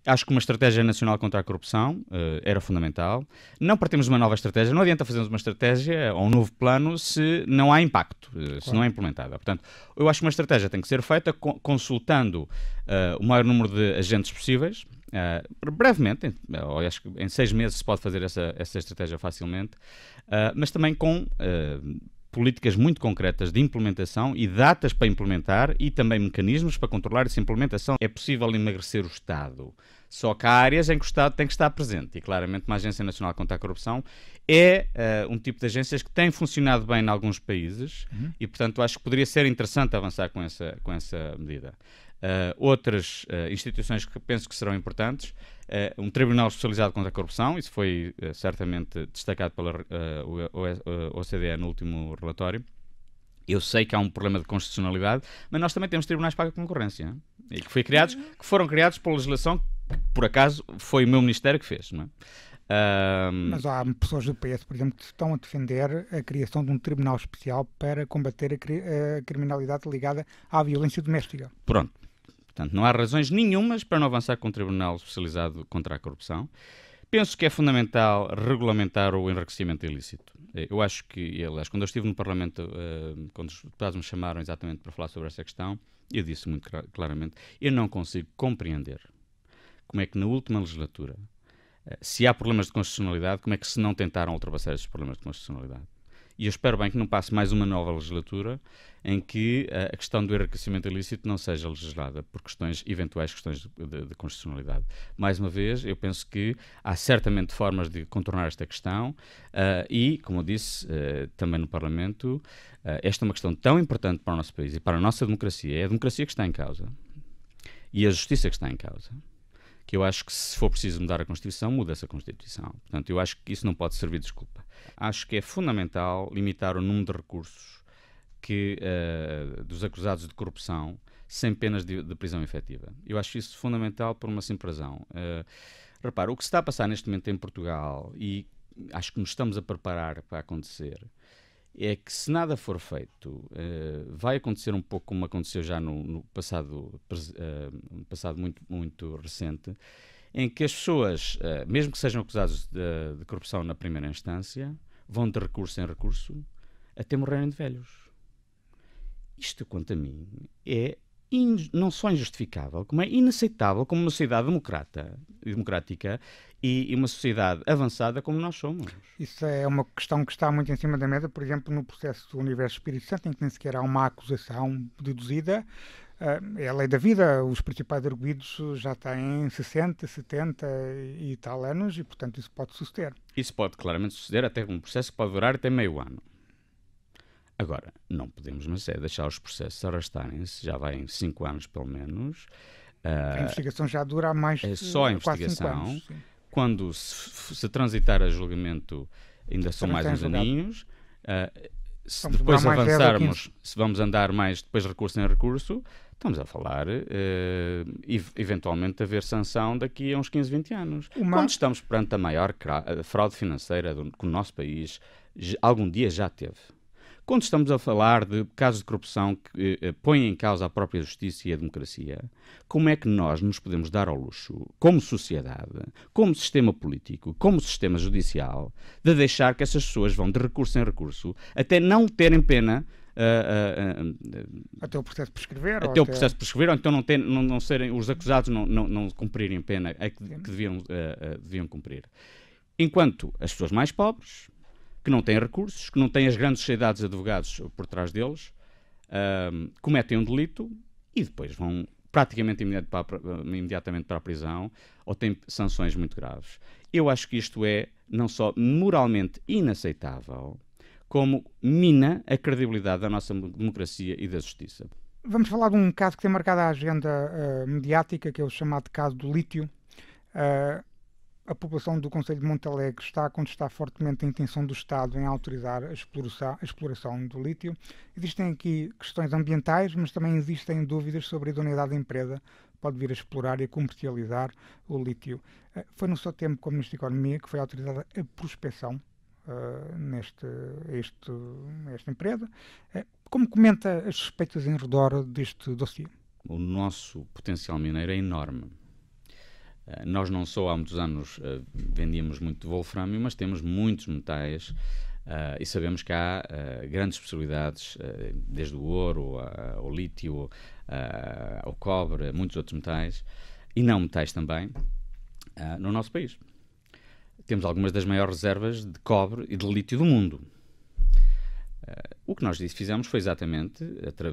Acho que uma estratégia nacional contra a corrupção era fundamental. Não partimos de uma nova estratégia, não adianta fazermos uma estratégia ou um novo plano se não há impacto, se não é implementada. Portanto, eu acho que uma estratégia tem que ser feita consultando o maior número de agentes possíveis. Brevemente, acho que em 6 meses se pode fazer essa estratégia facilmente, mas também com políticas muito concretas de implementação e datas para implementar e também mecanismos para controlar essa implementação. É possível emagrecer o Estado, só que há áreas em que o Estado tem que estar presente e claramente uma Agência Nacional contra a Corrupção é um tipo de agências que tem funcionado bem em alguns países e, portanto, acho que poderia ser interessante avançar com essa medida. Outras instituições que penso que serão importantes, um Tribunal Especializado contra a Corrupção, isso foi certamente destacado pela OCDE no último relatório. Eu sei que há um problema de constitucionalidade, mas nós também temos tribunais para a concorrência, e que foram criados por legislação que, por acaso, foi o meu Ministério que fez, não é? Mas há pessoas do PS, por exemplo, que estão a defender a criação de um tribunal especial para combater a criminalidade ligada à violência doméstica. Pronto. Portanto, não há razões nenhumas para não avançar com um tribunal especializado contra a corrupção. Penso que é fundamental regulamentar o enriquecimento ilícito. Eu acho que, aliás, quando eu estive no Parlamento, quando os deputados me chamaram exatamente para falar sobre essa questão, eu disse muito claramente, eu não consigo compreender como é que na última legislatura, se há problemas de constitucionalidade, como é que se não tentaram ultrapassar esses problemas de constitucionalidade. E eu espero bem que não passe mais uma nova legislatura em que a questão do enriquecimento ilícito não seja legislada por eventuais questões de constitucionalidade. Mais uma vez, eu penso que há certamente formas de contornar esta questão e, como eu disse também no Parlamento, esta é uma questão tão importante para o nosso país e para a nossa democracia. É a democracia que está em causa e a justiça que está em causa, que eu acho que se for preciso mudar a Constituição, muda-se a Constituição. Portanto, eu acho que isso não pode servir de desculpa. Acho que é fundamental limitar o número de recursos dos acusados de corrupção sem penas de prisão efetiva. Eu acho isso fundamental por uma simples razão. Repara, o que se está a passar neste momento em Portugal, e acho que nos estamos a preparar para acontecer, é que se nada for feito, vai acontecer um pouco como aconteceu já no passado muito, muito recente, em que as pessoas, mesmo que sejam acusadas de corrupção na primeira instância, vão de recurso em recurso até morrerem de velhos. Isto, quanto a mim, é não só injustificável, como é inaceitável como uma sociedade democrática e uma sociedade avançada como nós somos. Isso é uma questão que está muito em cima da mesa, por exemplo, no processo do Universo Espírito Santo, em que nem sequer há uma acusação deduzida. É a lei da vida, os principais arguidos já têm 60, 70 e tal anos e, portanto, isso pode suceder. Isso pode claramente suceder, até um processo que pode durar até meio ano. Agora, não podemos, mas deixar os processos arrastarem-se, já vai em 5 anos pelo menos. A investigação já dura há mais de só a investigação. 4, 5 anos. Sim. Quando se transitar a julgamento, ainda são mais uns aninhos. Se depois avançarmos, se vamos andar mais depois recurso em recurso, estamos a falar eventualmente haver sanção daqui a uns 15, 20 anos. Quando estamos perante a maior fraude financeira que o nosso país algum dia já teve. Quando estamos a falar de casos de corrupção que põem em causa a própria justiça e a democracia, como é que nós nos podemos dar ao luxo, como sociedade, como sistema político, como sistema judicial, de deixar que essas pessoas vão de recurso em recurso até não terem pena até o processo prescrever? Até o processo prescrever, ou então não serem, os acusados não cumprirem pena que deviam cumprir. Enquanto as pessoas mais pobres, que não têm recursos, que não têm as grandes sociedades de advogados por trás deles, cometem um delito e depois vão praticamente imediatamente para a prisão ou têm sanções muito graves. Eu acho que isto é não só moralmente inaceitável, como mina a credibilidade da nossa democracia e da justiça. Vamos falar de um caso que tem marcado a agenda mediática, que é o chamado caso do lítio. A população do concelho de Montalegre está a contestar fortemente a intenção do Estado em autorizar a exploração do lítio. Existem aqui questões ambientais, mas também existem dúvidas sobre a idoneidade da empresa que pode vir a explorar e a comercializar o lítio. Foi no seu tempo como Ministro da Economia que foi autorizada a prospecção esta empresa. Como comenta as suspeitas em redor deste dossiê? O nosso potencial mineiro é enorme. Nós não só há muitos anos vendíamos muito de wolframio, mas temos muitos metais e sabemos que há grandes possibilidades, desde o ouro ao lítio, ao cobre, muitos outros metais, e não metais também, no nosso país. Temos algumas das maiores reservas de cobre e de lítio do mundo. O que nós fizemos foi exatamente,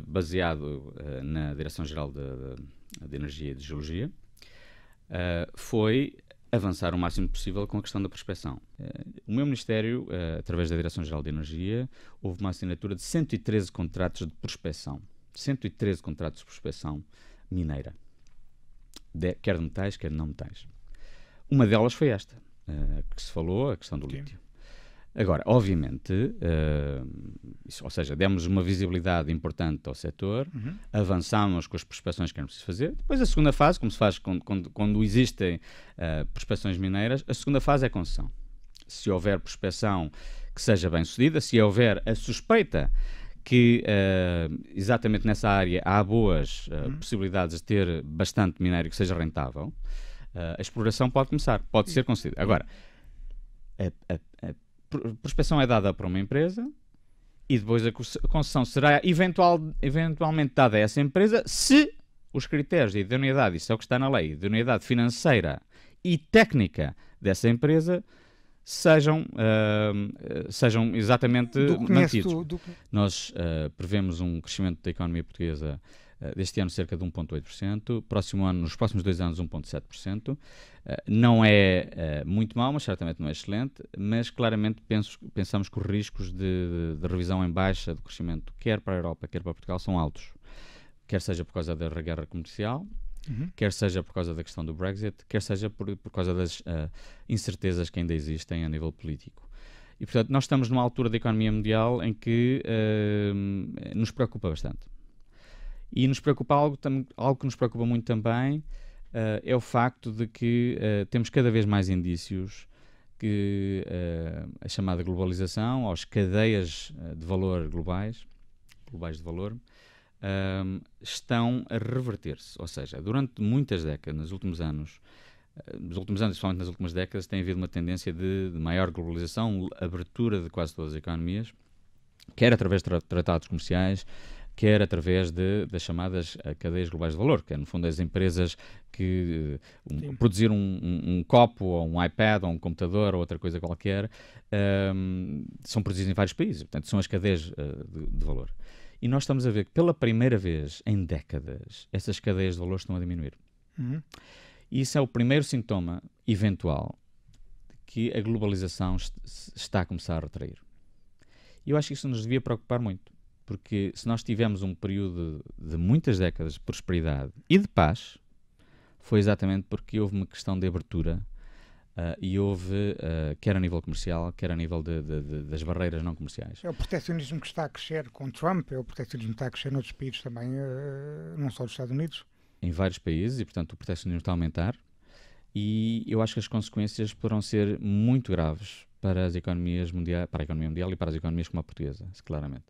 baseado na Direção-Geral de Energia e de Geologia, foi avançar o máximo possível com a questão da prospecção. O meu Ministério, através da Direção-Geral de Energia, houve uma assinatura de 113 contratos de prospecção. 113 contratos de prospecção mineira. Quer de metais, quer de não metais. Uma delas foi esta, que se falou, a questão do lítio. Agora, obviamente, ou seja, demos uma visibilidade importante ao setor, avançámos com as prospecções que era preciso fazer. Depois a segunda fase, como se faz quando existem prospecções mineiras, a segunda fase é a concessão. Se houver prospecção que seja bem sucedida, se houver a suspeita que exatamente nessa área há boas possibilidades de ter bastante minério que seja rentável, a exploração pode começar, pode ser concedida. Agora, a prospecção é dada para uma empresa e depois a concessão será eventualmente dada a essa empresa se os critérios de idoneidade, isso é o que está na lei, idoneidade financeira e técnica dessa empresa sejam exatamente mantidos. Nós prevemos um crescimento da economia portuguesa deste ano cerca de 1,8%, nos próximos 2 anos 1,7%. Não é muito mau, mas certamente não é excelente, mas claramente pensamos que os riscos de revisão em baixa do crescimento, quer para a Europa, quer para Portugal, são altos. Quer seja por causa da guerra comercial, quer seja por causa da questão do Brexit, quer seja por causa das incertezas que ainda existem a nível político. E, portanto, nós estamos numa altura da economia mundial em que nos preocupa bastante. E nos preocupa algo que nos preocupa muito também, é o facto de que temos cada vez mais indícios que a chamada globalização, ou as cadeias de valor globais de valor, estão a reverter-se. Ou seja, durante muitas décadas, nos últimos anos, principalmente nas últimas décadas, tem havido uma tendência de maior globalização, abertura de quase todas as economias, quer através de tratados comerciais, quer através das chamadas cadeias globais de valor, que é, no fundo, as empresas que produzir um copo, ou um iPad, ou um computador, ou outra coisa qualquer, são produzidos em vários países. Portanto, são as cadeias de valor. E nós estamos a ver que, pela primeira vez em décadas, essas cadeias de valor estão a diminuir. E isso é o primeiro sintoma eventual de que a globalização está a começar a retrair. E eu acho que isso nos devia preocupar muito. Porque se nós tivemos um período de muitas décadas de prosperidade e de paz, foi exatamente porque houve uma questão de abertura e houve, quer a nível comercial, quer a nível das barreiras não comerciais. É o proteccionismo que está a crescer com Trump, é o proteccionismo que está a crescer noutros países também, não só dos Estados Unidos. Em vários países, e portanto o proteccionismo está a aumentar, e eu acho que as consequências poderão ser muito graves para as economias mundiais, para a economia mundial e para as economias como a portuguesa, claramente.